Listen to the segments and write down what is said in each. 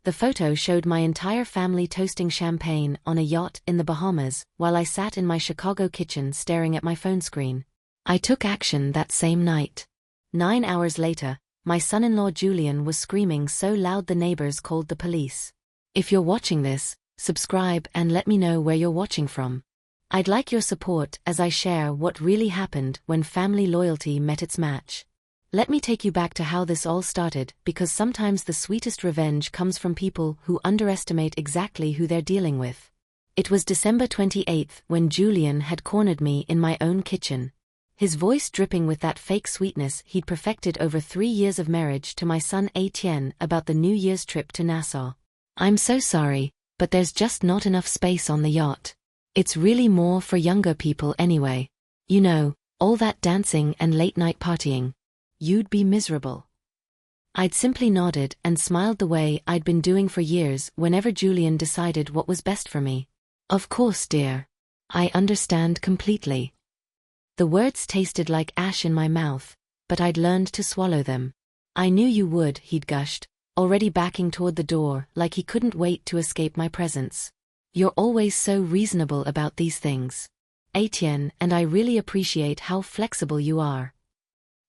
The photo showed my entire family toasting champagne on a yacht in the Bahamas, while I sat in my Chicago kitchen staring at my phone screen. I took action that same night. 9 hours later, my son-in-law Julian was screaming so loud the neighbors called the police. If you're watching this, subscribe and let me know where you're watching from. I'd like your support as I share what really happened when family loyalty met its match. Let me take you back to how this all started, because sometimes the sweetest revenge comes from people who underestimate exactly who they're dealing with. It was December 28th when Julian had cornered me in my own kitchen. His voice dripping with that fake sweetness he'd perfected over 3 years of marriage to my son Etienne about the New Year's trip to Nassau. "I'm so sorry, but there's just not enough space on the yacht. It's really more for younger people anyway. You know, all that dancing and late-night partying. You'd be miserable." I'd simply nodded and smiled the way I'd been doing for years whenever Julian decided what was best for me. "Of course, dear. I understand completely." The words tasted like ash in my mouth, but I'd learned to swallow them. "I knew you would," he'd gushed, already backing toward the door like he couldn't wait to escape my presence. "You're always so reasonable about these things, Etienne, and I really appreciate how flexible you are."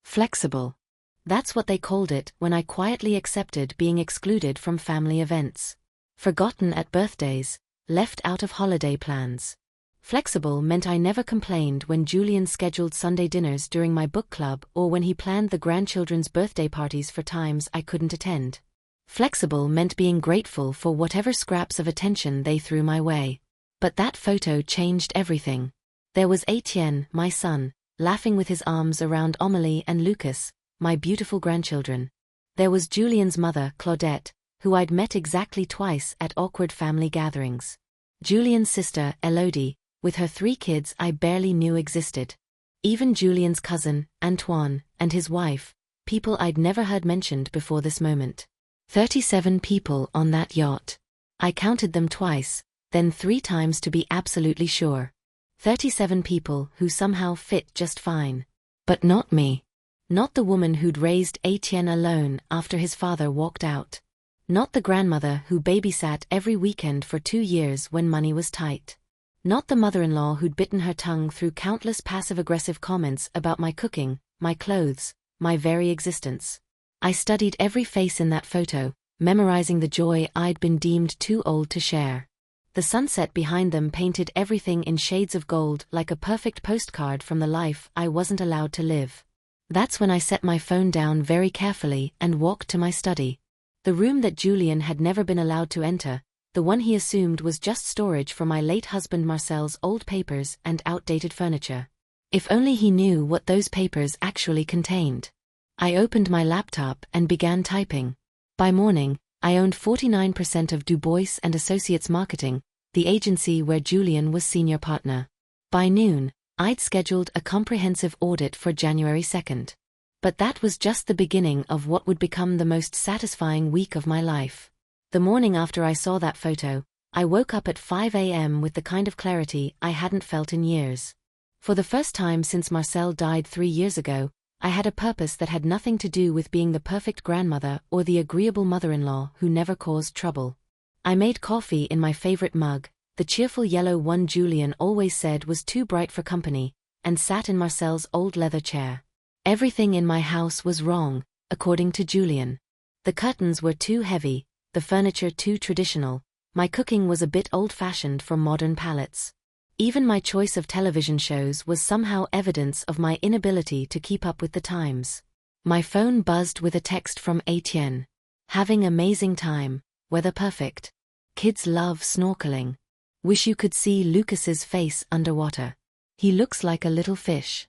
Flexible. That's what they called it when I quietly accepted being excluded from family events. Forgotten at birthdays, left out of holiday plans. Flexible meant I never complained when Julian scheduled Sunday dinners during my book club or when he planned the grandchildren's birthday parties for times I couldn't attend. Flexible meant being grateful for whatever scraps of attention they threw my way. But that photo changed everything. There was Etienne, my son, laughing with his arms around Amélie and Lucas, my beautiful grandchildren. There was Julian's mother, Claudette, who I'd met exactly twice at awkward family gatherings. Julian's sister, Elodie, with her 3 kids I barely knew existed. Even Julian's cousin, Antoine, and his wife, people I'd never heard mentioned before this moment. 37 people on that yacht. I counted them twice, then 3 times to be absolutely sure. 37 people who somehow fit just fine. But not me. Not the woman who'd raised Etienne alone after his father walked out. Not the grandmother who babysat every weekend for 2 years when money was tight. Not the mother-in-law who'd bitten her tongue through countless passive-aggressive comments about my cooking, my clothes, my very existence. I studied every face in that photo, memorizing the joy I'd been deemed too old to share. The sunset behind them painted everything in shades of gold like a perfect postcard from the life I wasn't allowed to live. That's when I set my phone down very carefully and walked to my study. The room that Julian had never been allowed to enter, the one he assumed was just storage for my late husband Marcel's old papers and outdated furniture. If only he knew what those papers actually contained. I opened my laptop and began typing. By morning, I owned 49% of Du Bois & Associates Marketing, the agency where Julian was senior partner. By noon, I'd scheduled a comprehensive audit for January 2nd. But that was just the beginning of what would become the most satisfying week of my life. The morning after I saw that photo, I woke up at 5 a.m. with the kind of clarity I hadn't felt in years. For the first time since Marcel died 3 years ago, I had a purpose that had nothing to do with being the perfect grandmother or the agreeable mother-in-law who never caused trouble. I made coffee in my favorite mug, the cheerful yellow one Julian always said was too bright for company, and sat in Marcel's old leather chair. Everything in my house was wrong, according to Julian. The curtains were too heavy, the furniture too traditional, my cooking was a bit old-fashioned for modern palates. Even my choice of television shows was somehow evidence of my inability to keep up with the times. My phone buzzed with a text from Etienne. "Having amazing time, weather perfect. Kids love snorkeling. Wish you could see Lucas's face underwater. He looks like a little fish.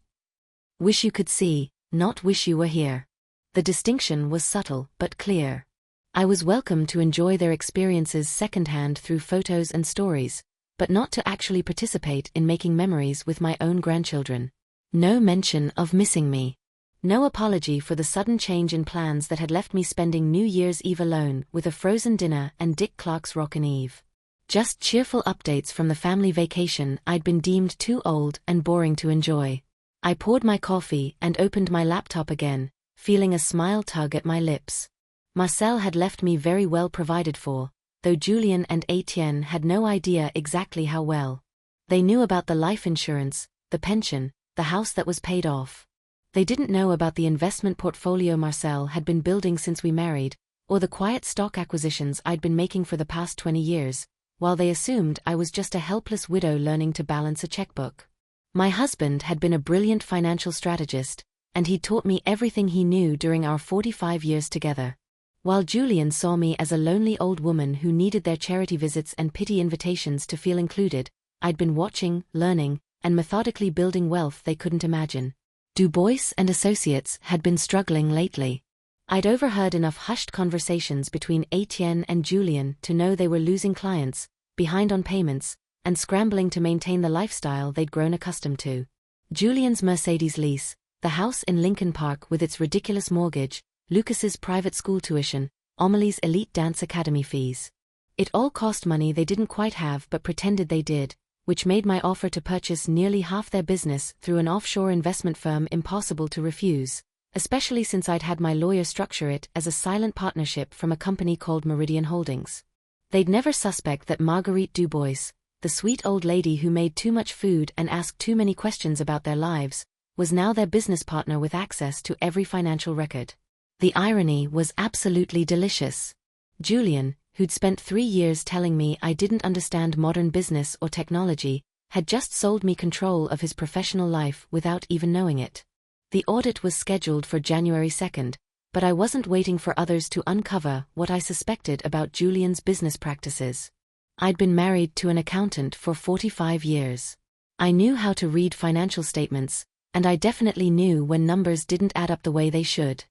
Wish you could see, not wish you were here." The distinction was subtle but clear. I was welcome to enjoy their experiences secondhand through photos and stories, but not to actually participate in making memories with my own grandchildren. No mention of missing me. No apology for the sudden change in plans that had left me spending New Year's Eve alone with a frozen dinner and Dick Clark's Rockin' Eve. Just cheerful updates from the family vacation I'd been deemed too old and boring to enjoy. I poured my coffee and opened my laptop again, feeling a smile tug at my lips. Marcel had left me very well provided for, though Julien and Etienne had no idea exactly how well. They knew about the life insurance, the pension, the house that was paid off. They didn't know about the investment portfolio Marcel had been building since we married, or the quiet stock acquisitions I'd been making for the past 20 years, while they assumed I was just a helpless widow learning to balance a checkbook. My husband had been a brilliant financial strategist, and he'd taught me everything he knew during our 45 years together. While Julien saw me as a lonely old woman who needed their charity visits and pity invitations to feel included, I'd been watching, learning, and methodically building wealth they couldn't imagine. Dubois and Associates had been struggling lately. I'd overheard enough hushed conversations between Etienne and Julien to know they were losing clients, behind on payments, and scrambling to maintain the lifestyle they'd grown accustomed to. Julien's Mercedes lease, the house in Lincoln Park with its ridiculous mortgage, Lucas's private school tuition, Amelie's elite dance academy fees. It all cost money they didn't quite have but pretended they did, which made my offer to purchase nearly half their business through an offshore investment firm impossible to refuse, especially since I'd had my lawyer structure it as a silent partnership from a company called Meridian Holdings. They'd never suspect that Marguerite Dubois, the sweet old lady who made too much food and asked too many questions about their lives, was now their business partner with access to every financial record. The irony was absolutely delicious. Julien, who'd spent 3 years telling me I didn't understand modern business or technology, had just sold me control of his professional life without even knowing it. The audit was scheduled for January 2nd, but I wasn't waiting for others to uncover what I suspected about Julien's business practices. I'd been married to an accountant for 45 years. I knew how to read financial statements, and I definitely knew when numbers didn't add up the way they should.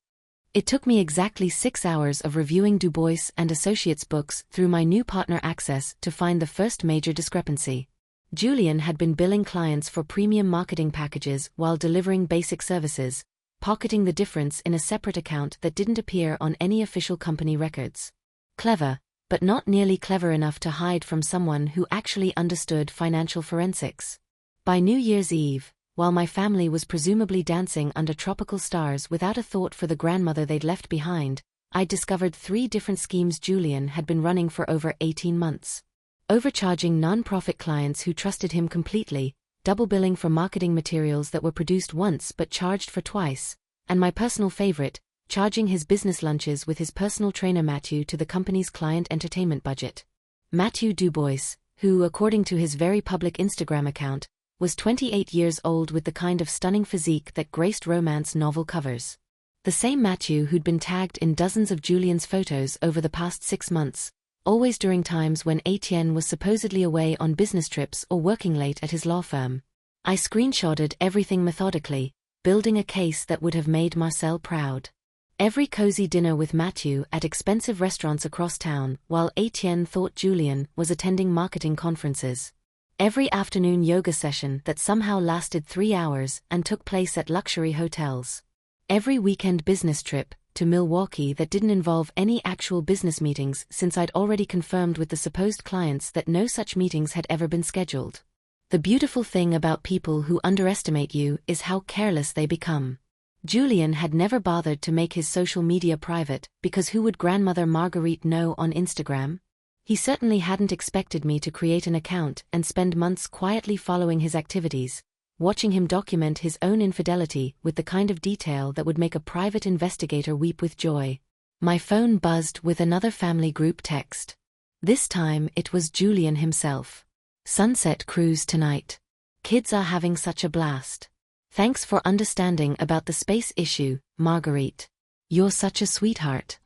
It took me exactly 6 hours of reviewing Dubois and Associates books through my new partner Access to find the first major discrepancy. Julien had been billing clients for premium marketing packages while delivering basic services, pocketing the difference in a separate account that didn't appear on any official company records. Clever, but not nearly clever enough to hide from someone who actually understood financial forensics. By New Year's Eve, while my family was presumably dancing under tropical stars without a thought for the grandmother they'd left behind, I'd discovered 3 different schemes Julien had been running for over 18 months. Overcharging non-profit clients who trusted him completely, double billing for marketing materials that were produced once but charged for twice, and my personal favorite, charging his business lunches with his personal trainer Mathieu to the company's client entertainment budget. Mathieu Dubois, who, according to his very public Instagram account, was 28 years old with the kind of stunning physique that graced romance novel covers. The same Mathieu who'd been tagged in dozens of Julien's photos over the past 6 months, always during times when Etienne was supposedly away on business trips or working late at his law firm. I screenshotted everything methodically, building a case that would have made Marcel proud. Every cozy dinner with Mathieu at expensive restaurants across town, while Etienne thought Julien was attending marketing conferences. Every afternoon yoga session that somehow lasted 3 hours and took place at luxury hotels. Every weekend business trip to Milwaukee that didn't involve any actual business meetings since I'd already confirmed with the supposed clients that no such meetings had ever been scheduled. The beautiful thing about people who underestimate you is how careless they become. Julien had never bothered to make his social media private because who would grandmother Marguerite know on Instagram? He certainly hadn't expected me to create an account and spend months quietly following his activities, watching him document his own infidelity with the kind of detail that would make a private investigator weep with joy. My phone buzzed with another family group text. This time it was Julien himself. Sunset cruise tonight. Kids are having such a blast. Thanks for understanding about the space issue, Marguerite. You're such a sweetheart.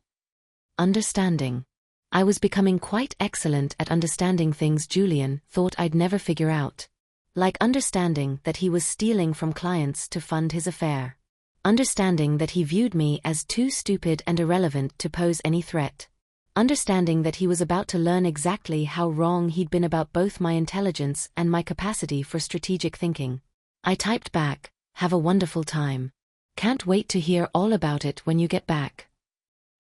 Understanding. I was becoming quite excellent at understanding things Julien thought I'd never figure out. Like understanding that he was stealing from clients to fund his affair. Understanding that he viewed me as too stupid and irrelevant to pose any threat. Understanding that he was about to learn exactly how wrong he'd been about both my intelligence and my capacity for strategic thinking. I typed back, "Have a wonderful time. Can't wait to hear all about it when you get back."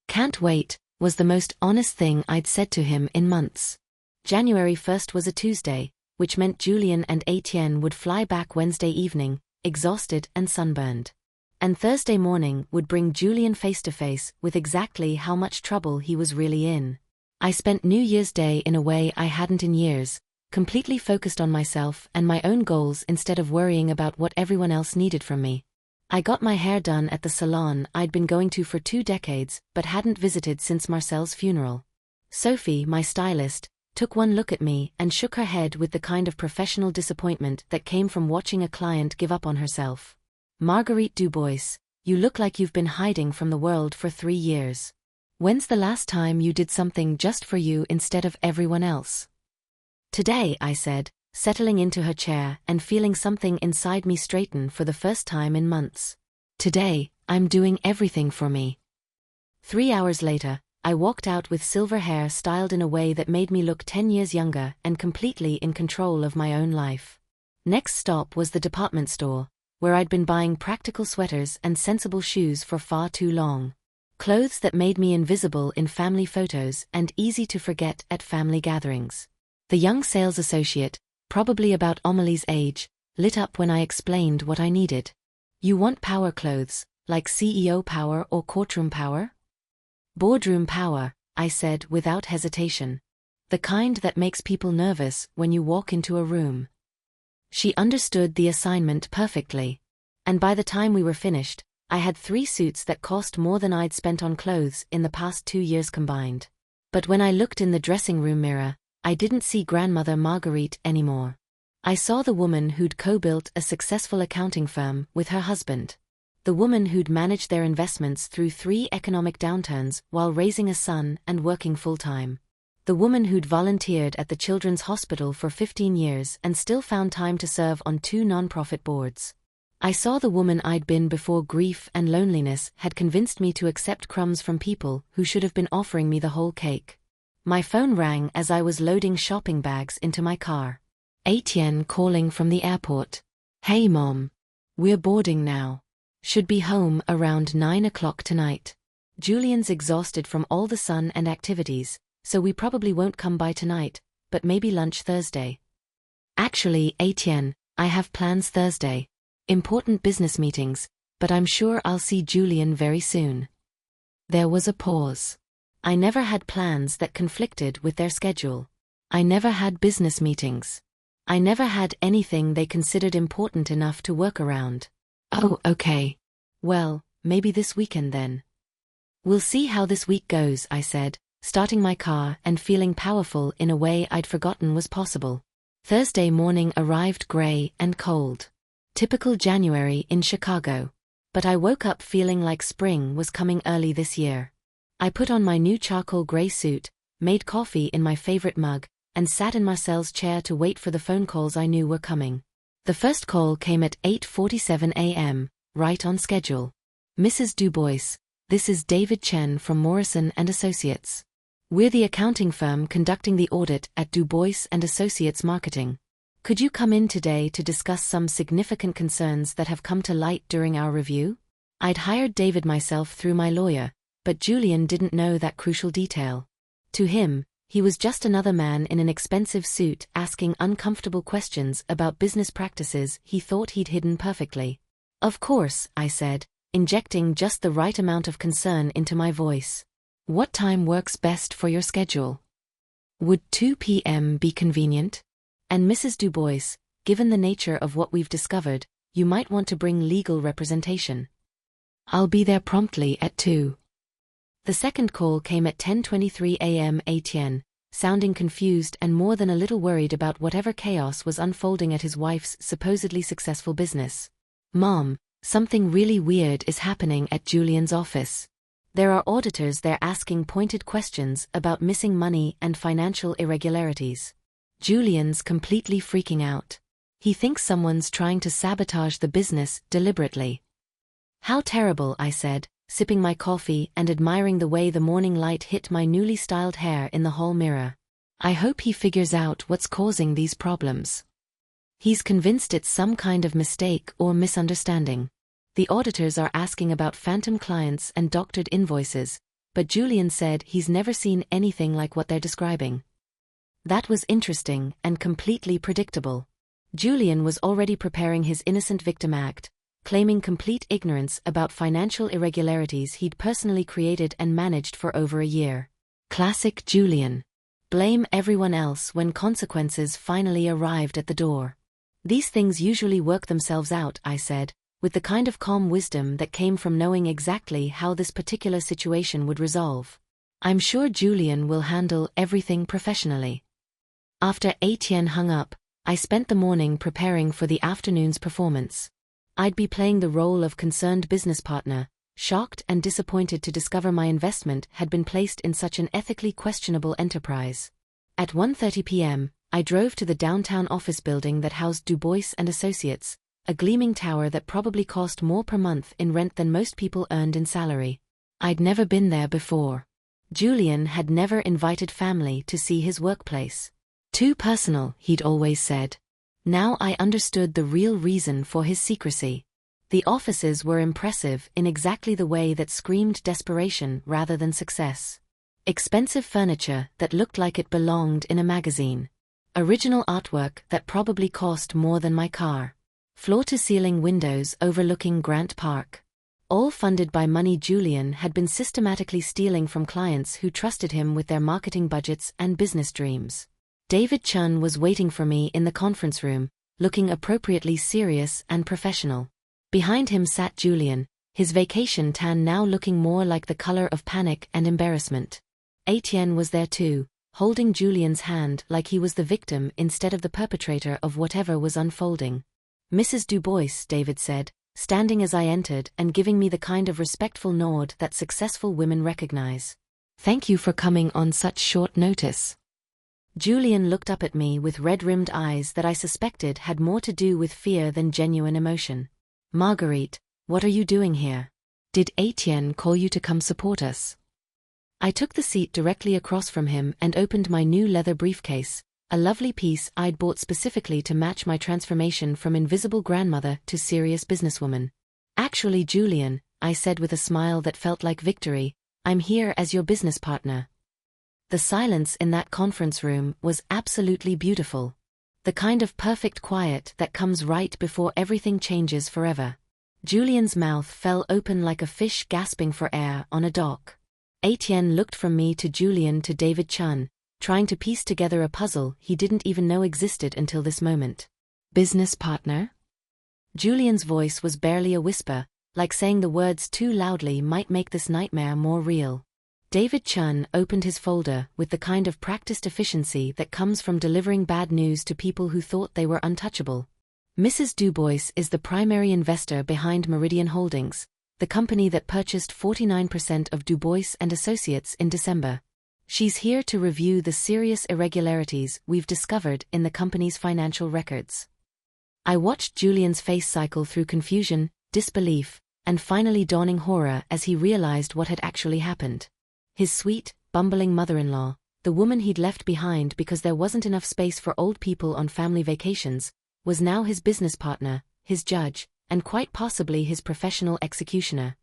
Can't wait was the most honest thing I'd said to him in months. January 1st was a Tuesday, which meant Julien and Etienne would fly back Wednesday evening, exhausted and sunburned. And Thursday morning would bring Julian face to face with exactly how much trouble he was really in. I spent New Year's Day in a way I hadn't in years, completely focused on myself and my own goals instead of worrying about what everyone else needed from me. I got my hair done at the salon I'd been going to for 2 decades but hadn't visited since Marcel's funeral. Sophie, my stylist, took one look at me and shook her head with the kind of professional disappointment that came from watching a client give up on herself. Marguerite Dubois, you look like you've been hiding from the world for 3 years. When's the last time you did something just for you instead of everyone else? Today, I said, settling into her chair and feeling something inside me straighten for the first time in months. Today, I'm doing everything for me. 3 hours later, I walked out with silver hair styled in a way that made me look 10 years younger and completely in control of my own life. Next stop was the department store, where I'd been buying practical sweaters and sensible shoes for far too long. Clothes that made me invisible in family photos and easy to forget at family gatherings. The young sales associate, probably about Amelie's age, lit up when I explained what I needed. You want power clothes, like CEO power or courtroom power? Boardroom power, I said without hesitation. The kind that makes people nervous when you walk into a room. She understood the assignment perfectly. And by the time we were finished, I had 3 suits that cost more than I'd spent on clothes in the past 2 years combined. But when I looked in the dressing room mirror, I didn't see grandmother Marguerite anymore. I saw the woman who'd co-built a successful accounting firm with her husband. The woman who'd managed their investments through 3 economic downturns while raising a son and working full-time. The woman who'd volunteered at the Children's Hospital for 15 years and still found time to serve on 2 non-profit boards. I saw the woman I'd been before grief and loneliness had convinced me to accept crumbs from people who should have been offering me the whole cake. My phone rang as I was loading shopping bags into my car. Etienne calling from the airport. Hey Mom. We're boarding now. Should be home around 9 o'clock tonight. Julian's exhausted from all the sun and activities, so we probably won't come by tonight, but maybe lunch Thursday. Actually, Etienne, I have plans Thursday. Important business meetings, but I'm sure I'll see Julian very soon. There was a pause. I never had plans that conflicted with their schedule. I never had business meetings. I never had anything they considered important enough to work around. Oh, okay. Well, maybe this weekend then. We'll see how this week goes, I said, starting my car and feeling powerful in a way I'd forgotten was possible. Thursday morning arrived gray and cold. Typical January in Chicago. But I woke up feeling like spring was coming early this year. I put on my new charcoal gray suit, made coffee in my favorite mug, and sat in Marcel's chair to wait for the phone calls I knew were coming. The first call came at 8:47 a.m., right on schedule. Mrs. Dubois, this is David Chen from Morrison & Associates. We're the accounting firm conducting the audit at Dubois & Associates Marketing. Could you come in today to discuss some significant concerns that have come to light during our review? I'd hired David myself through my lawyer, but Julian didn't know that crucial detail. To him, he was just another man in an expensive suit asking uncomfortable questions about business practices he thought he'd hidden perfectly. Of course, I said, injecting just the right amount of concern into my voice. What time works best for your schedule? Would 2 p.m. be convenient? And Mrs. Dubois, given the nature of what we've discovered, you might want to bring legal representation. I'll be there promptly at 2. The second call came at 10:23 a.m. Etienne, sounding confused and more than a little worried about whatever chaos was unfolding at his wife's supposedly successful business. Mom, something really weird is happening at Julian's office. There are auditors there asking pointed questions about missing money and financial irregularities. Julian's completely freaking out. He thinks someone's trying to sabotage the business deliberately. How terrible, I said, sipping my coffee and admiring the way the morning light hit my newly styled hair in the hall mirror. I hope he figures out what's causing these problems. He's convinced it's some kind of mistake or misunderstanding. The auditors are asking about phantom clients and doctored invoices, but Julian said he's never seen anything like what they're describing. That was interesting and completely predictable. Julian was already preparing his innocent victim act, claiming complete ignorance about financial irregularities he'd personally created and managed for over a year. Classic Julian. Blame everyone else when consequences finally arrived at the door. These things usually work themselves out, I said, with the kind of calm wisdom that came from knowing exactly how this particular situation would resolve. I'm sure Julian will handle everything professionally. After Etienne hung up, I spent the morning preparing for the afternoon's performance. I'd be playing the role of concerned business partner, shocked and disappointed to discover my investment had been placed in such an ethically questionable enterprise. At 1:30 p.m., I drove to the downtown office building that housed Dubois and Associates, a gleaming tower that probably cost more per month in rent than most people earned in salary. I'd never been there before. Julian had never invited family to see his workplace. Too personal, he'd always said. Now I understood the real reason for his secrecy. The offices were impressive in exactly the way that screamed desperation rather than success. Expensive furniture that looked like it belonged in a magazine. Original artwork that probably cost more than my car. Floor-to-ceiling windows overlooking Grant Park. All funded by money Julian had been systematically stealing from clients who trusted him with their marketing budgets and business dreams. David Chun was waiting for me in the conference room, looking appropriately serious and professional. Behind him sat Julian, his vacation tan now looking more like the color of panic and embarrassment. Etienne was there too, holding Julian's hand like he was the victim instead of the perpetrator of whatever was unfolding. Mrs. Dubois, David said, standing as I entered and giving me the kind of respectful nod that successful women recognize. Thank you for coming on such short notice. Julian looked up at me with red-rimmed eyes that I suspected had more to do with fear than genuine emotion. Marguerite, what are you doing here? Did Etienne call you to come support us? I took the seat directly across from him and opened my new leather briefcase, a lovely piece I'd bought specifically to match my transformation from invisible grandmother to serious businesswoman. Actually, Julian, I said with a smile that felt like victory, I'm here as your business partner. The silence in that conference room was absolutely beautiful. The kind of perfect quiet that comes right before everything changes forever. Julian's mouth fell open like a fish gasping for air on a dock. Etienne looked from me to Julian to David Chun, trying to piece together a puzzle he didn't even know existed until this moment. Business partner? Julian's voice was barely a whisper, like saying the words too loudly might make this nightmare more real. David Chun opened his folder with the kind of practiced efficiency that comes from delivering bad news to people who thought they were untouchable. Mrs. Dubois is the primary investor behind Meridian Holdings, the company that purchased 49% of Dubois and Associates in December. She's here to review the serious irregularities we've discovered in the company's financial records. I watched Julian's face cycle through confusion, disbelief, and finally dawning horror as he realized what had actually happened. His sweet, bumbling mother-in-law, the woman he'd left behind because there wasn't enough space for old people on family vacations, was now his business partner, his judge, and quite possibly his professional executioner.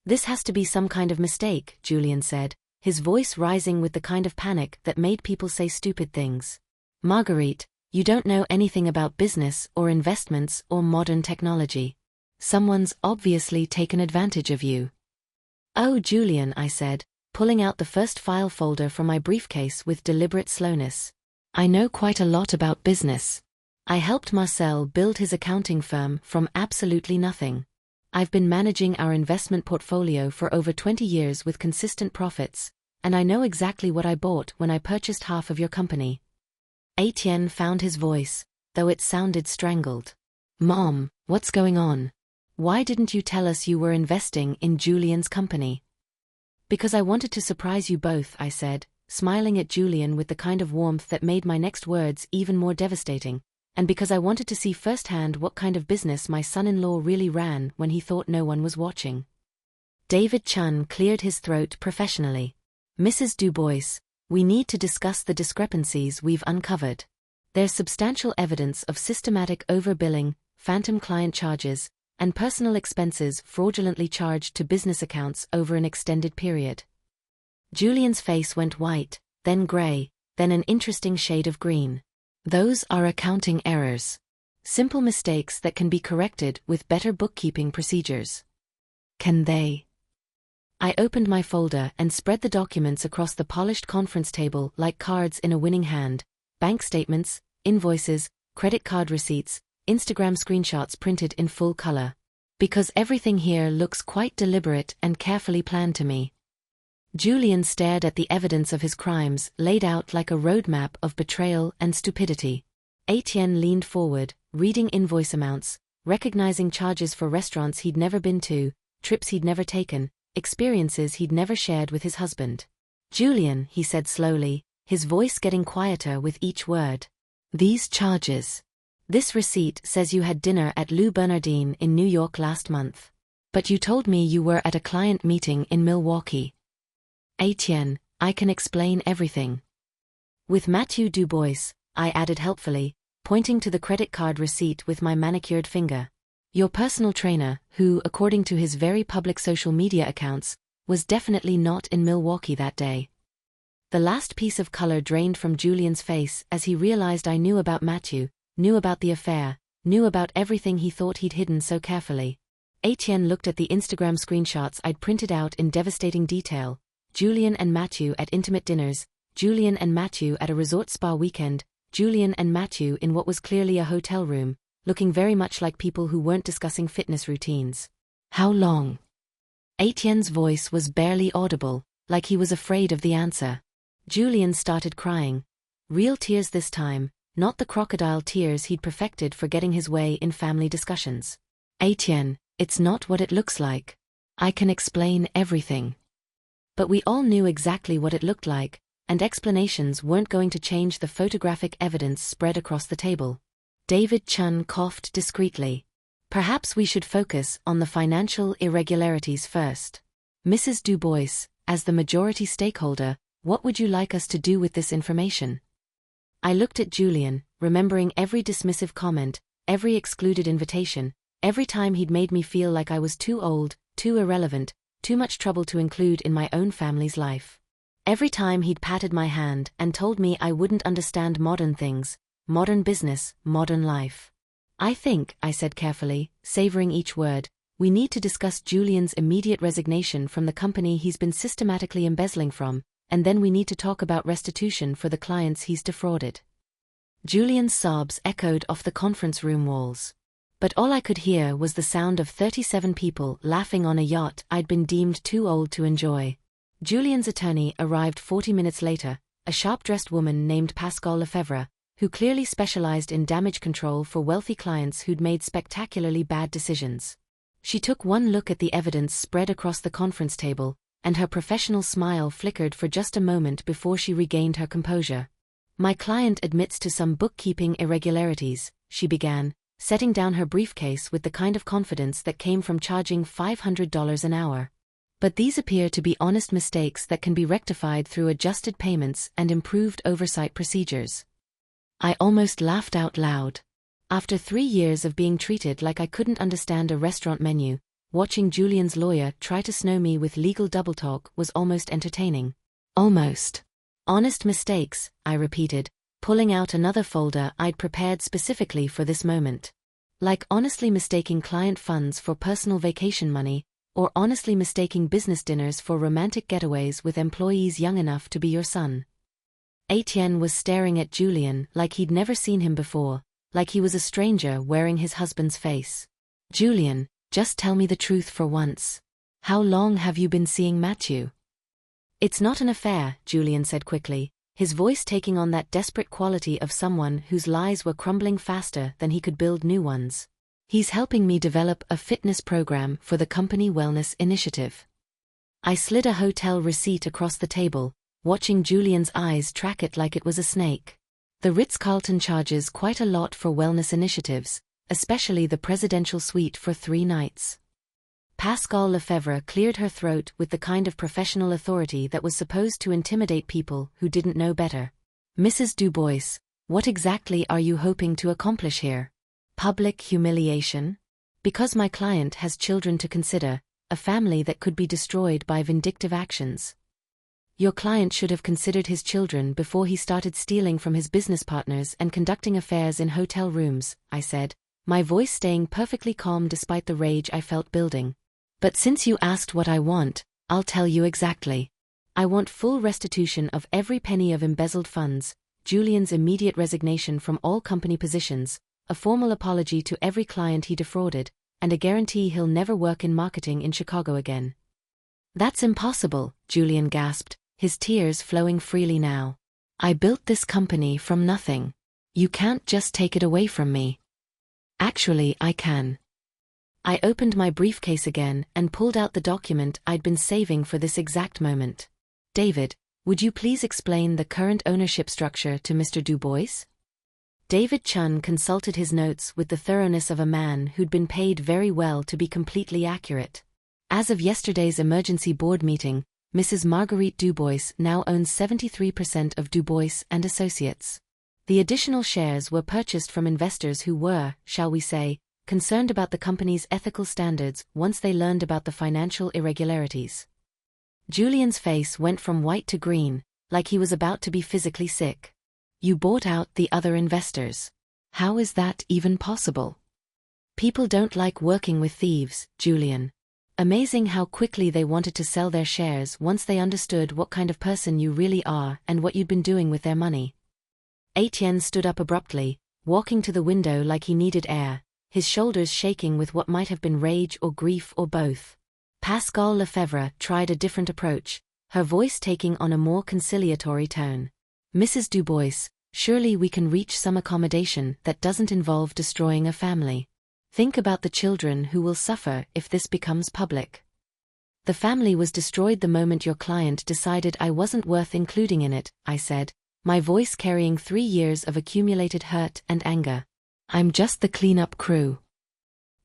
This has to be some kind of mistake, Julian said, his voice rising with the kind of panic that made people say stupid things. Marguerite, you don't know anything about business or investments or modern technology. Someone's obviously taken advantage of you. Oh, Julian, I said, pulling out the first file folder from my briefcase with deliberate slowness. I know quite a lot about business. I helped Marcel build his accounting firm from absolutely nothing. I've been managing our investment portfolio for over 20 years with consistent profits, and I know exactly what I bought when I purchased half of your company. Etienne found his voice, though it sounded strangled. Mom, what's going on? Why didn't you tell us you were investing in Julian's company? Because I wanted to surprise you both, I said, smiling at Julian with the kind of warmth that made my next words even more devastating, and because I wanted to see firsthand what kind of business my son-in-law really ran when he thought no one was watching. David Chun cleared his throat professionally. Mrs. Dubois, we need to discuss the discrepancies we've uncovered. There's substantial evidence of systematic overbilling, phantom client charges, and personal expenses fraudulently charged to business accounts over an extended period. Julian's face went white, then gray, then an interesting shade of green. Those are accounting errors. Simple mistakes that can be corrected with better bookkeeping procedures. Can they? I opened my folder and spread the documents across the polished conference table like cards in a winning hand. Bank statements, invoices, credit card receipts, Instagram screenshots printed in full color. Because everything here looks quite deliberate and carefully planned to me. Julian stared at the evidence of his crimes laid out like a roadmap of betrayal and stupidity. Etienne leaned forward, reading invoice amounts, recognizing charges for restaurants he'd never been to, trips he'd never taken, experiences he'd never shared with his husband. Julian, he said slowly, his voice getting quieter with each word. These charges. This receipt says you had dinner at Lou Bernardine in New York last month. But you told me you were at a client meeting in Milwaukee. Etienne, I can explain everything. With Mathieu Dubois, I added helpfully, pointing to the credit card receipt with my manicured finger. Your personal trainer, who, according to his very public social media accounts, was definitely not in Milwaukee that day. The last piece of color drained from Julian's face as he realized I knew about Mathieu, knew about the affair, knew about everything he thought he'd hidden so carefully. Etienne looked at the Instagram screenshots I'd printed out in devastating detail. Julian and Mathieu at intimate dinners, Julian and Mathieu at a resort spa weekend, Julian and Mathieu in what was clearly a hotel room, looking very much like people who weren't discussing fitness routines. How long? Etienne's voice was barely audible, like he was afraid of the answer. Julian started crying. Real tears this time, not the crocodile tears he'd perfected for getting his way in family discussions. Etienne, it's not what it looks like. I can explain everything. But we all knew exactly what it looked like, and explanations weren't going to change the photographic evidence spread across the table. David Chun coughed discreetly. Perhaps we should focus on the financial irregularities first. Mrs. Dubois, as the majority stakeholder, what would you like us to do with this information? I looked at Julian, remembering every dismissive comment, every excluded invitation, every time he'd made me feel like I was too old, too irrelevant, too much trouble to include in my own family's life. Every time he'd patted my hand and told me I wouldn't understand modern things, modern business, modern life. I think, I said carefully, savoring each word, we need to discuss Julian's immediate resignation from the company he's been systematically embezzling from, and then we need to talk about restitution for the clients he's defrauded. Julian's sobs echoed off the conference room walls. But all I could hear was the sound of 37 people laughing on a yacht I'd been deemed too old to enjoy. Julian's attorney arrived 40 minutes later, a sharp-dressed woman named Pascal Lefebvre, who clearly specialized in damage control for wealthy clients who'd made spectacularly bad decisions. She took one look at the evidence spread across the conference table, and her professional smile flickered for just a moment before she regained her composure. My client admits to some bookkeeping irregularities, she began, setting down her briefcase with the kind of confidence that came from charging $500 an hour. But these appear to be honest mistakes that can be rectified through adjusted payments and improved oversight procedures. I almost laughed out loud. After 3 years of being treated like I couldn't understand a restaurant menu, watching Julian's lawyer try to snow me with legal double-talk was almost entertaining. Almost. Honest mistakes, I repeated, pulling out another folder I'd prepared specifically for this moment. Like honestly mistaking client funds for personal vacation money, or honestly mistaking business dinners for romantic getaways with employees young enough to be your son. Etienne was staring at Julian like he'd never seen him before, like he was a stranger wearing his husband's face. Julian, just tell me the truth for once. How long have you been seeing Mathieu? It's not an affair, Julian said quickly, his voice taking on that desperate quality of someone whose lies were crumbling faster than he could build new ones. He's helping me develop a fitness program for the company wellness initiative. I slid a hotel receipt across the table, watching Julian's eyes track it like it was a snake. The Ritz-Carlton charges quite a lot for wellness initiatives, especially the presidential suite for 3 nights. Pascal Lefebvre cleared her throat with the kind of professional authority that was supposed to intimidate people who didn't know better. Mrs. Dubois, what exactly are you hoping to accomplish here? Public humiliation? Because my client has children to consider, a family that could be destroyed by vindictive actions. Your client should have considered his children before he started stealing from his business partners and conducting affairs in hotel rooms, I said, my voice staying perfectly calm despite the rage I felt building. But since you asked what I want, I'll tell you exactly. I want full restitution of every penny of embezzled funds, Julian's immediate resignation from all company positions, a formal apology to every client he defrauded, and a guarantee he'll never work in marketing in Chicago again. That's impossible, Julian gasped, his tears flowing freely now. I built this company from nothing. You can't just take it away from me. Actually, I can. I opened my briefcase again and pulled out the document I'd been saving for this exact moment. David, would you please explain the current ownership structure to Mr. Du Bois? David Chun consulted his notes with the thoroughness of a man who'd been paid very well to be completely accurate. As of yesterday's emergency board meeting, Mrs. Marguerite Du Bois now owns 73% of Du Bois and Associates. The additional shares were purchased from investors who were, shall we say, concerned about the company's ethical standards once they learned about the financial irregularities. Julian's face went from white to green, like he was about to be physically sick. You bought out the other investors. How is that even possible? People don't like working with thieves, Julian. Amazing how quickly they wanted to sell their shares once they understood what kind of person you really are and what you'd been doing with their money. Etienne stood up abruptly, walking to the window like he needed air, his shoulders shaking with what might have been rage or grief or both. Pascal Lefebvre tried a different approach, her voice taking on a more conciliatory tone. Mrs. Du Bois, surely we can reach some accommodation that doesn't involve destroying a family. Think about the children who will suffer if this becomes public. The family was destroyed the moment your client decided I wasn't worth including in it, I said, my voice carrying 3 years of accumulated hurt and anger. I'm just the cleanup crew.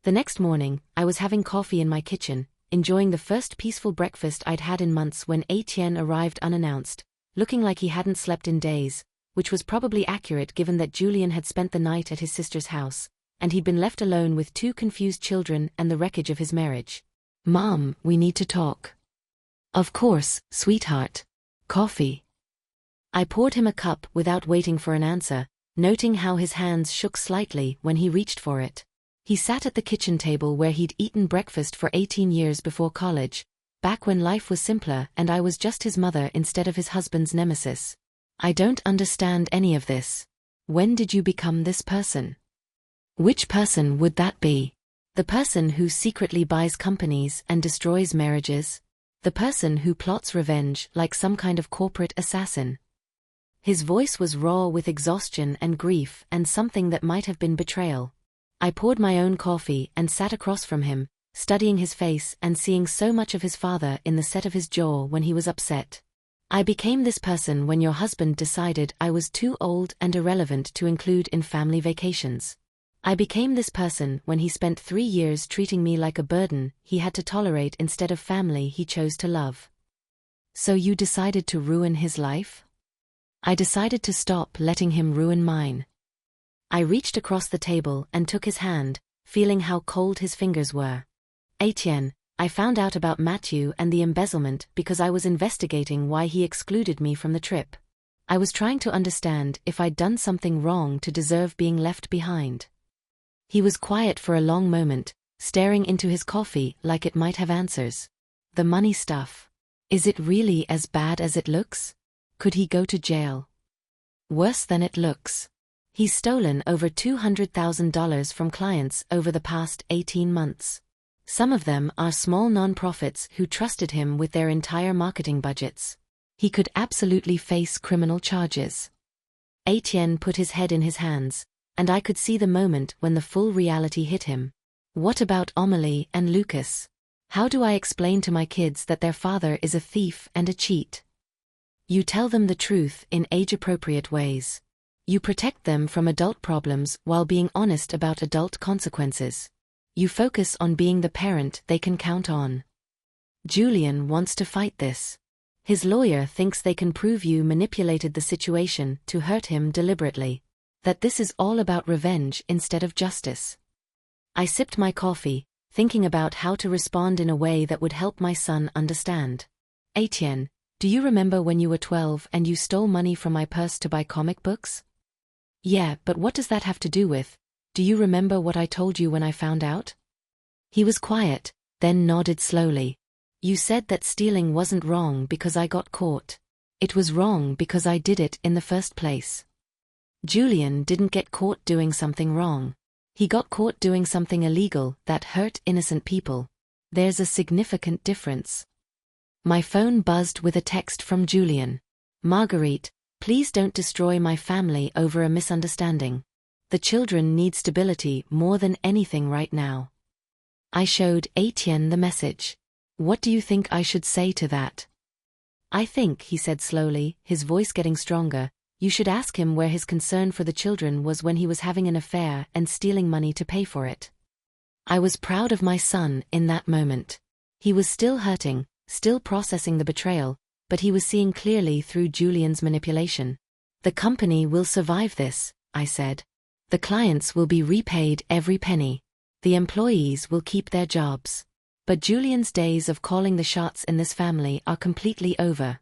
The next morning, I was having coffee in my kitchen, enjoying the first peaceful breakfast I'd had in months when Etienne arrived unannounced, looking like he hadn't slept in days, which was probably accurate given that Julian had spent the night at his sister's house, and he'd been left alone with 2 confused children and the wreckage of his marriage. Mom, we need to talk. Of course, sweetheart. Coffee. I poured him a cup without waiting for an answer, noting how his hands shook slightly when he reached for it. He sat at the kitchen table where he'd eaten breakfast for 18 years before college, back when life was simpler and I was just his mother instead of his husband's nemesis. I don't understand any of this. When did you become this person? Which person would that be? The person who secretly buys companies and destroys marriages? The person who plots revenge like some kind of corporate assassin? His voice was raw with exhaustion and grief and something that might have been betrayal. I poured my own coffee and sat across from him, studying his face and seeing so much of his father in the set of his jaw when he was upset. I became this person when your husband decided I was too old and irrelevant to include in family vacations. I became this person when he spent 3 years treating me like a burden he had to tolerate instead of family he chose to love. So you decided to ruin his life? I decided to stop letting him ruin mine. I reached across the table and took his hand, feeling how cold his fingers were. Etienne, I found out about Matthew and the embezzlement because I was investigating why he excluded me from the trip. I was trying to understand if I'd done something wrong to deserve being left behind. He was quiet for a long moment, staring into his coffee like it might have answers. The money stuff. Is it really as bad as it looks? Could he go to jail? Worse than it looks. He's stolen over $200,000 from clients over the past 18 months. Some of them are small nonprofits who trusted him with their entire marketing budgets. He could absolutely face criminal charges. Etienne put his head in his hands, and I could see the moment when the full reality hit him. What about Amélie and Lucas? How do I explain to my kids that their father is a thief and a cheat? You tell them the truth in age-appropriate ways. You protect them from adult problems while being honest about adult consequences. You focus on being the parent they can count on. Julian wants to fight this. His lawyer thinks they can prove you manipulated the situation to hurt him deliberately. That this is all about revenge instead of justice. I sipped my coffee, thinking about how to respond in a way that would help my son understand. Etienne, Do you remember when you were 12 and you stole money from my purse to buy comic books? Yeah, but what does that have to do with? Do you remember what I told you when I found out? He was quiet, then nodded slowly. You said that stealing wasn't wrong because I got caught. It was wrong because I did it in the first place. Julian didn't get caught doing something wrong. He got caught doing something illegal that hurt innocent people. There's a significant difference. My phone buzzed with a text from Julian. Marguerite, please don't destroy my family over a misunderstanding. The children need stability more than anything right now. I showed Etienne the message. What do you think I should say to that? I think, he said slowly, his voice getting stronger, you should ask him where his concern for the children was when he was having an affair and stealing money to pay for it. I was proud of my son in that moment. He was still hurting, still processing the betrayal, but he was seeing clearly through Julian's manipulation. The company will survive this, I said. The clients will be repaid every penny. The employees will keep their jobs. But Julian's days of calling the shots in this family are completely over.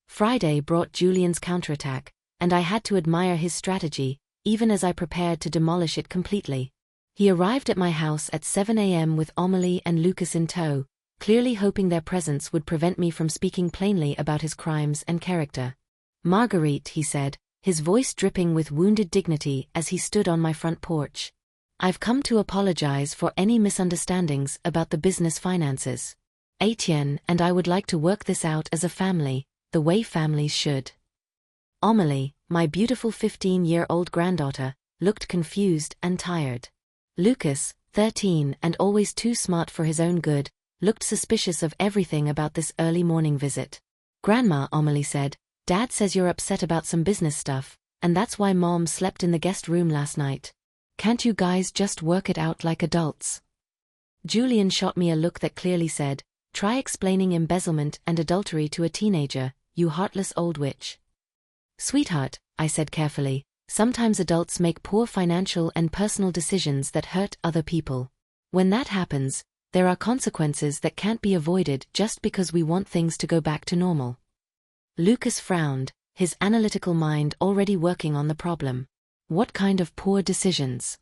Friday brought Julian's counterattack, and I had to admire his strategy, even as I prepared to demolish it completely. He arrived at my house at 7 a.m. with Amélie and Lucas in tow, clearly hoping their presence would prevent me from speaking plainly about his crimes and character. Marguerite, he said, his voice dripping with wounded dignity as he stood on my front porch. I've come to apologize for any misunderstandings about the business finances. Etienne and I would like to work this out as a family, the way families should. Amélie, my beautiful 15-year-old granddaughter, looked confused and tired. Lucas, 13 and always too smart for his own good, looked suspicious of everything about this early morning visit. Grandma, Amélie said, Dad says you're upset about some business stuff, and that's why Mom slept in the guest room last night. Can't you guys just work it out like adults? Julian shot me a look that clearly said, try explaining embezzlement and adultery to a teenager, you heartless old witch. Sweetheart, I said carefully, sometimes adults make poor financial and personal decisions that hurt other people. When that happens, there are consequences that can't be avoided just because we want things to go back to normal. Lucas frowned, his analytical mind already working on the problem. What kind of poor decisions?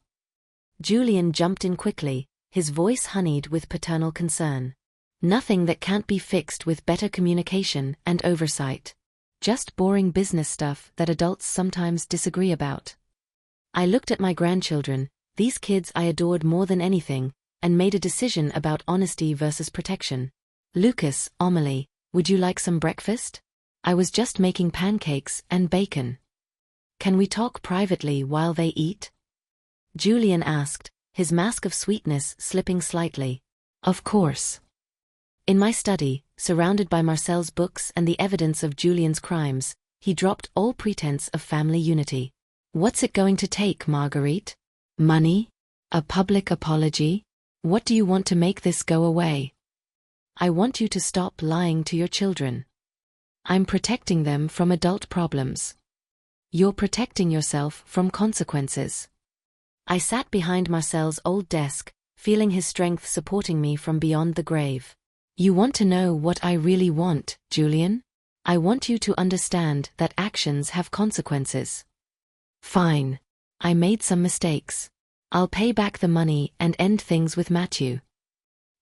Julian jumped in quickly, his voice honeyed with paternal concern. Nothing that can't be fixed with better communication and oversight. Just boring business stuff that adults sometimes disagree about. I looked at my grandchildren, these kids I adored more than anything, and made a decision about honesty versus protection. Lucas, Amélie, would you like some breakfast? I was just making pancakes and bacon. Can we talk privately while they eat? Julian asked, his mask of sweetness slipping slightly. Of course. In my study, surrounded by Marcel's books and the evidence of Julian's crimes, he dropped all pretense of family unity. What's it going to take, Marguerite? Money? A public apology? What do you want to make this go away? I want you to stop lying to your children. I'm protecting them from adult problems. You're protecting yourself from consequences. I sat behind Marcel's old desk, feeling his strength supporting me from beyond the grave. You want to know what I really want, Julian? I want you to understand that actions have consequences. Fine. I made some mistakes. I'll pay back the money and end things with Matthew.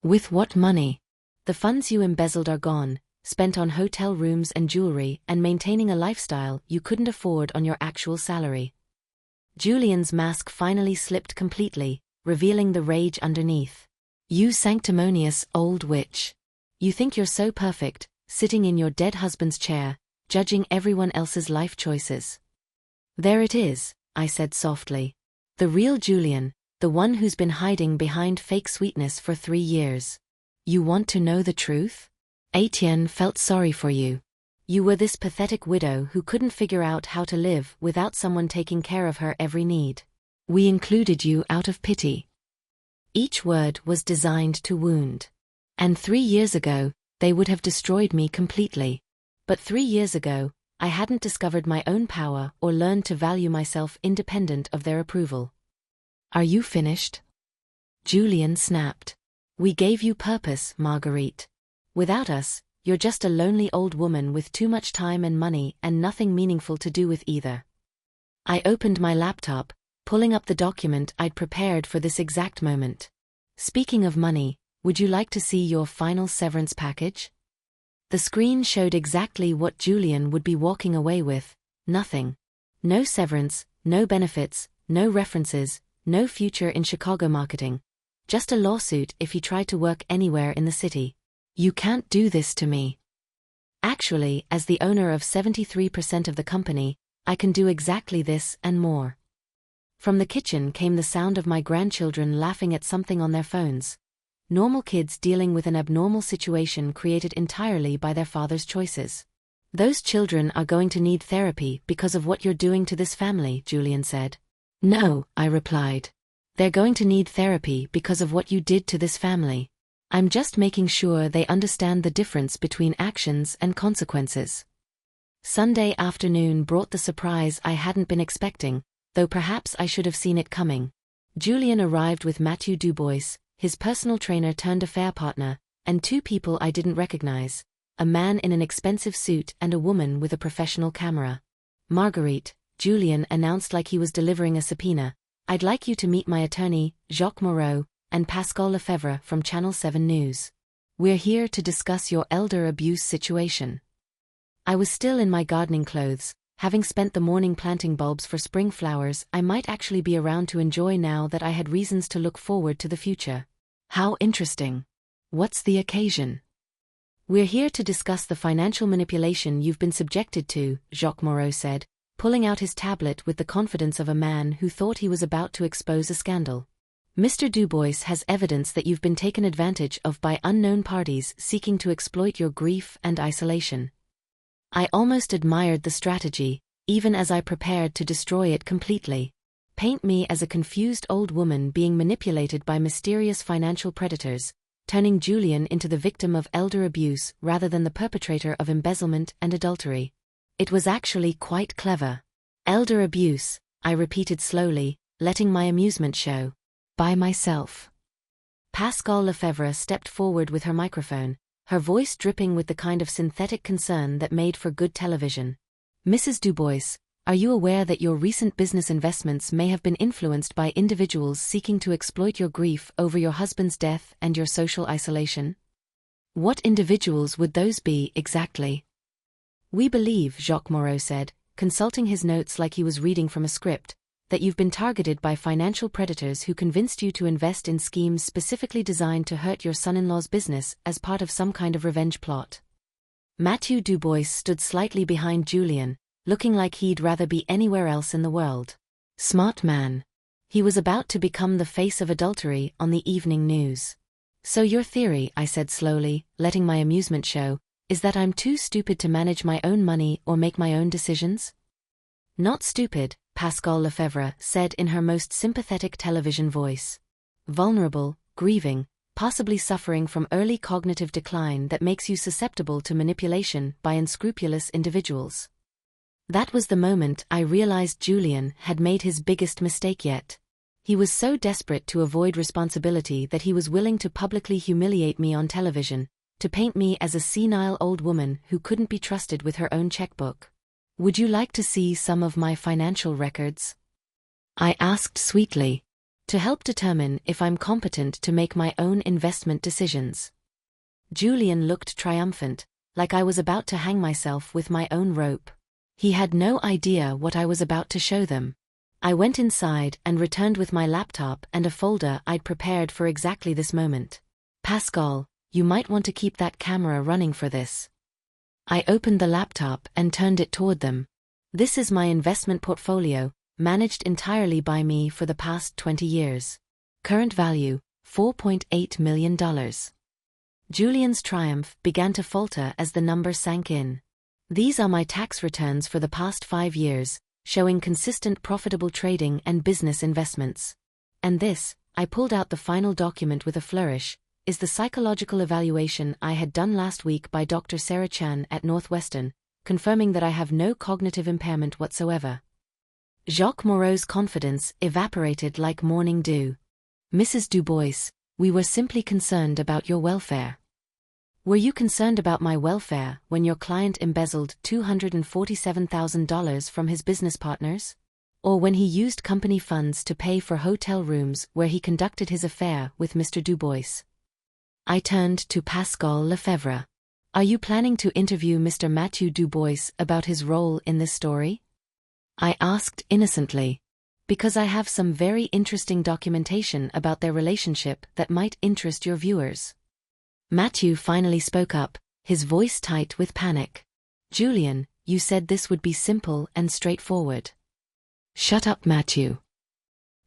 With what money? The funds you embezzled are gone, spent on hotel rooms and jewelry and maintaining a lifestyle you couldn't afford on your actual salary. Julian's mask finally slipped completely, revealing the rage underneath. You sanctimonious old witch. You think you're so perfect, sitting in your dead husband's chair, judging everyone else's life choices. There it is, I said softly. The real Julian, the one who's been hiding behind fake sweetness for 3 years. You want to know the truth? Etienne felt sorry for you. You were this pathetic widow who couldn't figure out how to live without someone taking care of her every need. We included you out of pity. Each word was designed to wound. And 3 years ago, they would have destroyed me completely. But 3 years ago, I hadn't discovered my own power or learned to value myself independent of their approval. Are you finished? Julian snapped. We gave you purpose, Marguerite. Without us, you're just a lonely old woman with too much time and money and nothing meaningful to do with either. I opened my laptop, pulling up the document I'd prepared for this exact moment. Speaking of money, would you like to see your final severance package? The screen showed exactly what Julian would be walking away with: nothing. No severance, no benefits, no references, no future in Chicago marketing. Just a lawsuit if he tried to work anywhere in the city. You can't do this to me. Actually, as the owner of 73% of the company, I can do exactly this and more. From the kitchen came the sound of my grandchildren laughing at something on their phones. Normal kids dealing with an abnormal situation created entirely by their father's choices. Those children are going to need therapy because of what you're doing to this family, Julian said. No, I replied. They're going to need therapy because of what you did to this family. I'm just making sure they understand the difference between actions and consequences. Sunday afternoon brought the surprise I hadn't been expecting, though perhaps I should have seen it coming. Julian arrived with Matthew Dubois, his personal trainer turned affair partner, and two people I didn't recognize, a man in an expensive suit and a woman with a professional camera. Marguerite, Julian announced like he was delivering a subpoena, I'd like you to meet my attorney, Jacques Moreau, and Pascal Lefebvre from Channel 7 News. We're here to discuss your elder abuse situation. I was still in my gardening clothes. Having spent the morning planting bulbs for spring flowers, I might actually be around to enjoy now that I had reasons to look forward to the future. How interesting. What's the occasion? We're here to discuss the financial manipulation you've been subjected to, Jacques Moreau said, pulling out his tablet with the confidence of a man who thought he was about to expose a scandal. Mr. Dubois has evidence that you've been taken advantage of by unknown parties seeking to exploit your grief and isolation. I almost admired the strategy, even as I prepared to destroy it completely. Paint me as a confused old woman being manipulated by mysterious financial predators, turning Julian into the victim of elder abuse rather than the perpetrator of embezzlement and adultery. It was actually quite clever. Elder abuse, I repeated slowly, letting my amusement show. By myself. Pascal Lefebvre stepped forward with her microphone, her voice dripping with the kind of synthetic concern that made for good television. Mrs. Dubois, are you aware that your recent business investments may have been influenced by individuals seeking to exploit your grief over your husband's death and your social isolation? What individuals would those be exactly? We believe, Jacques Moreau said, consulting his notes like he was reading from a script, that you've been targeted by financial predators who convinced you to invest in schemes specifically designed to hurt your son-in-law's business as part of some kind of revenge plot. Matthew Dubois stood slightly behind Julian, looking like he'd rather be anywhere else in the world. Smart man. He was about to become the face of adultery on the evening news. So your theory, I said slowly, letting my amusement show, is that I'm too stupid to manage my own money or make my own decisions? Not stupid, Pascal Lefebvre said in her most sympathetic television voice. Vulnerable, grieving, possibly suffering from early cognitive decline that makes you susceptible to manipulation by unscrupulous individuals. That was the moment I realized Julian had made his biggest mistake yet. He was so desperate to avoid responsibility that he was willing to publicly humiliate me on television, to paint me as a senile old woman who couldn't be trusted with her own checkbook. Would you like to see some of my financial records? I asked sweetly, to help determine if I'm competent to make my own investment decisions. Julian looked triumphant, like I was about to hang myself with my own rope. He had no idea what I was about to show them. I went inside and returned with my laptop and a folder I'd prepared for exactly this moment. Pascal, you might want to keep that camera running for this. I opened the laptop and turned it toward them. This is my investment portfolio, managed entirely by me for the past 20 years. Current value, $4.8 million. Julian's triumph began to falter as the number sank in. These are my tax returns for the past 5 years, showing consistent profitable trading and business investments. And this, I pulled out the final document with a flourish, is the psychological evaluation I had done last week by Dr. Sarah Chan at Northwestern, confirming that I have no cognitive impairment whatsoever. Jacques Moreau's confidence evaporated like morning dew. Mrs. Dubois, we were simply concerned about your welfare. Were you concerned about my welfare when your client embezzled $247,000 from his business partners? Or when he used company funds to pay for hotel rooms where he conducted his affair with Mr. Dubois? I turned to Pascal Lefebvre. Are you planning to interview Mr. Matthew Dubois about his role in this story? I asked innocently, because I have some very interesting documentation about their relationship that might interest your viewers. Matthew finally spoke up, his voice tight with panic. Julian, you said this would be simple and straightforward. Shut up, Matthew.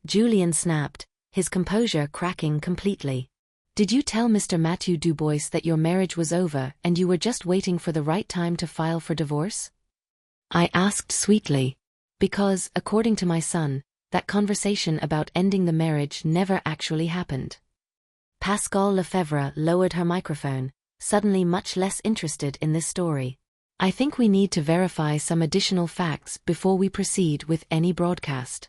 Julian snapped, his composure cracking completely. Did you tell Mr. Matthew Dubois that your marriage was over and you were just waiting for the right time to file for divorce? I asked sweetly, because, according to my son, that conversation about ending the marriage never actually happened. Pascal Lefebvre lowered her microphone, suddenly much less interested in this story. I think we need to verify some additional facts before we proceed with any broadcast.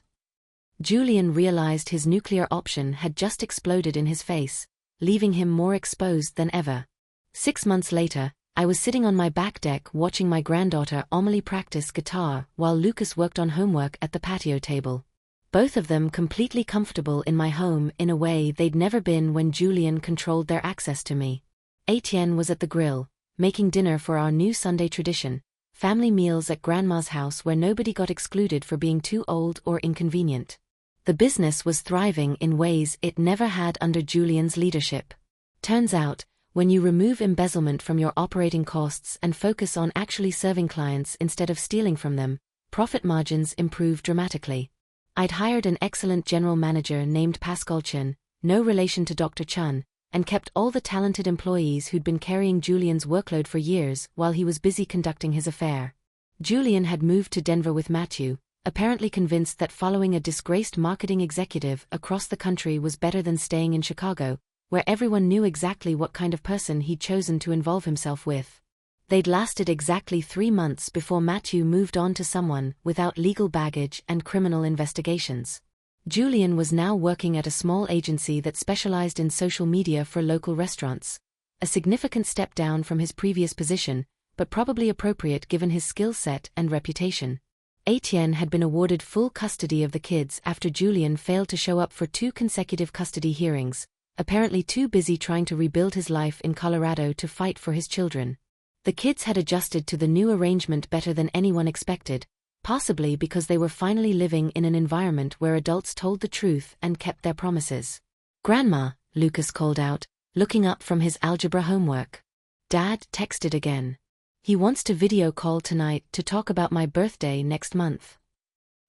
Julian realized his nuclear option had just exploded in his face, leaving him more exposed than ever. 6 months later, I was sitting on my back deck watching my granddaughter Amelie practice guitar while Lucas worked on homework at the patio table. Both of them completely comfortable in my home in a way they'd never been when Julian controlled their access to me. Etienne was at the grill, making dinner for our new Sunday tradition, family meals at Grandma's house where nobody got excluded for being too old or inconvenient. The business was thriving in ways it never had under Julian's leadership. Turns out, when you remove embezzlement from your operating costs and focus on actually serving clients instead of stealing from them, profit margins improve dramatically. I'd hired an excellent general manager named Pascal Chen, no relation to Dr. Chen, and kept all the talented employees who'd been carrying Julian's workload for years while he was busy conducting his affair. Julian had moved to Denver with Matthew, apparently convinced that following a disgraced marketing executive across the country was better than staying in Chicago, where everyone knew exactly what kind of person he'd chosen to involve himself with. They'd lasted exactly 3 months before Matthew moved on to someone without legal baggage and criminal investigations. Julian was now working at a small agency that specialized in social media for local restaurants, a significant step down from his previous position, but probably appropriate given his skill set and reputation. Etienne had been awarded full custody of the kids after Julian failed to show up for 2 consecutive custody hearings, apparently too busy trying to rebuild his life in Colorado to fight for his children. The kids had adjusted to the new arrangement better than anyone expected, possibly because they were finally living in an environment where adults told the truth and kept their promises. "Grandma," Lucas called out, looking up from his algebra homework. Dad texted again. He wants to video call tonight to talk about my birthday next month.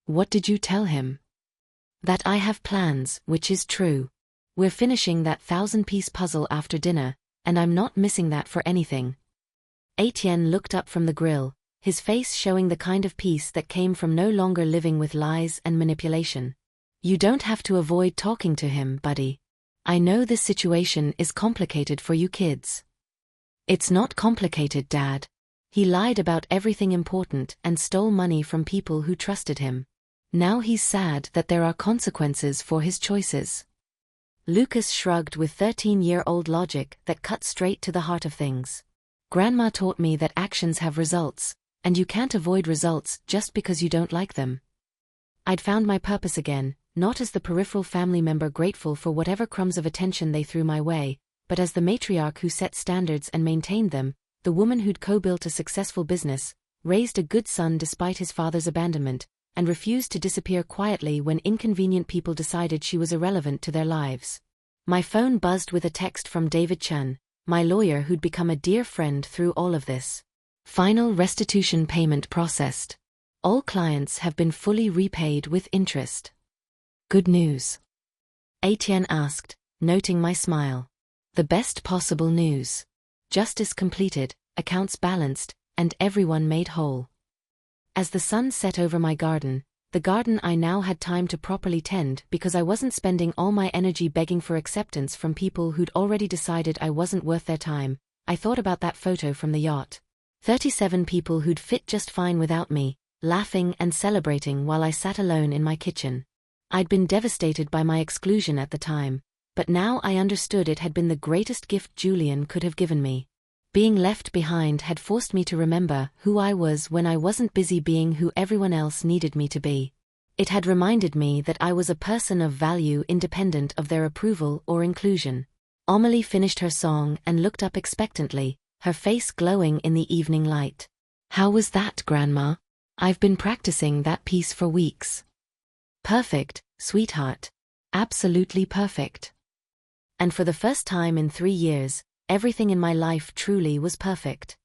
What did you tell him? That I have plans, which is true. We're finishing that 1,000-piece puzzle after dinner, and I'm not missing that for anything. Etienne looked up from the grill, his face showing the kind of peace that came from no longer living with lies and manipulation. You don't have to avoid talking to him, buddy. I know this situation is complicated for you kids. It's not complicated, Dad. He lied about everything important and stole money from people who trusted him. Now he's sad that there are consequences for his choices. Lucas shrugged with 13-year-old logic that cut straight to the heart of things. Grandma taught me that actions have results, and you can't avoid results just because you don't like them. I'd found my purpose again, not as the peripheral family member grateful for whatever crumbs of attention they threw my way, but as the matriarch who set standards and maintained them, the woman who'd co-built a successful business, raised a good son despite his father's abandonment, and refused to disappear quietly when inconvenient people decided she was irrelevant to their lives. My phone buzzed with a text from David Chen, my lawyer who'd become a dear friend through all of this. Final restitution payment processed. All clients have been fully repaid with interest. Good news? Etienne asked, noting my smile. The best possible news. Justice completed, accounts balanced, and everyone made whole. As the sun set over my garden, the garden I now had time to properly tend because I wasn't spending all my energy begging for acceptance from people who'd already decided I wasn't worth their time, I thought about that photo from the yacht. 37 people who'd fit just fine without me, laughing and celebrating while I sat alone in my kitchen. I'd been devastated by my exclusion at the time, but now I understood it had been the greatest gift Julian could have given me. Being left behind had forced me to remember who I was when I wasn't busy being who everyone else needed me to be. It had reminded me that I was a person of value independent of their approval or inclusion. Amelie finished her song and looked up expectantly, her face glowing in the evening light. "How was that, Grandma? I've been practicing that piece for weeks." "Perfect, sweetheart. Absolutely perfect. And for the first time in 3 years, everything in my life truly was perfect."